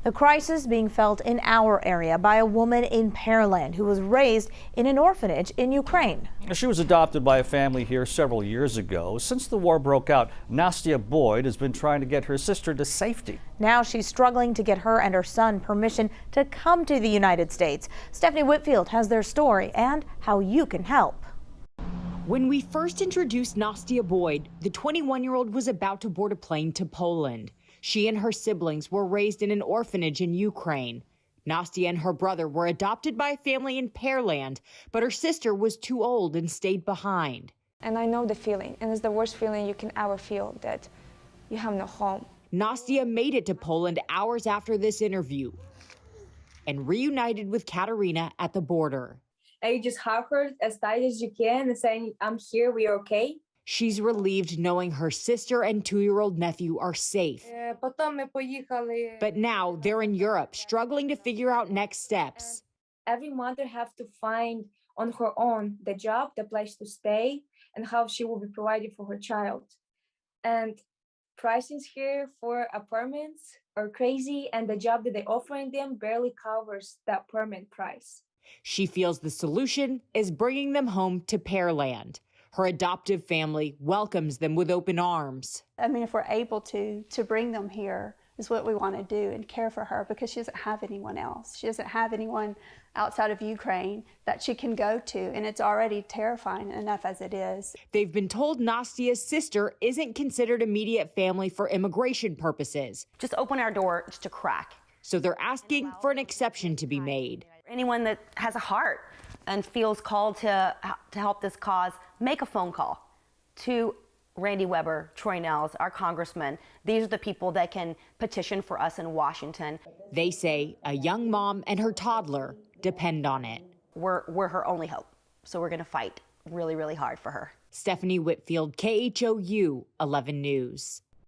The crisis being felt in our area by a woman in Pearland who was raised in an orphanage in Ukraine. She was adopted by a family here several years ago. Since the war broke out, Nastya Boyd has been trying to get her sister to safety. Now she's struggling to get her and her son permission to come to the United States. Stephanie Whitfield has their story and how you can help. When we first introduced Nastya Boyd, the 21-year-old was about to board a plane to Poland. She and her siblings were raised in an orphanage in Ukraine. Nastya and her brother were adopted by a family in Pearland, but her sister was too old and stayed behind. And I know the feeling, and it's the worst feeling you can ever feel, that you have no home. Nastya made it to Poland hours after this interview and reunited with Katerina at the border. And you just hug her as tight as you can and saying, I'm here, we are okay. She's relieved knowing her sister and 2-year-old nephew are safe. But now they're in Europe, struggling to figure out next steps. Every mother has to find on her own the job, the place to stay, and how she will be provided for her child. And prices here for apartments are crazy, and the job that they're offering them barely covers that apartment price. She feels the solution is bringing them home to Pearland. Her adoptive family welcomes them with open arms. I mean, if we're able to bring them here is what we want to do and care for her, because she doesn't have anyone else. She doesn't have anyone outside of Ukraine that she can go to, and it's already terrifying enough as it is. They've been told Nastya's sister isn't considered immediate family for immigration purposes. Just open our door just a crack. So they're asking for an exception to be made. Anyone that has a heart and feels called to help this cause, make a phone call to Randy Weber, Troy Nehls, our congressman. These are the people that can petition for us in Washington. They say a young mom and her toddler depend on it. We're her only hope, so we're going to fight really, really hard for her. Stephanie Whitfield, KHOU 11 News.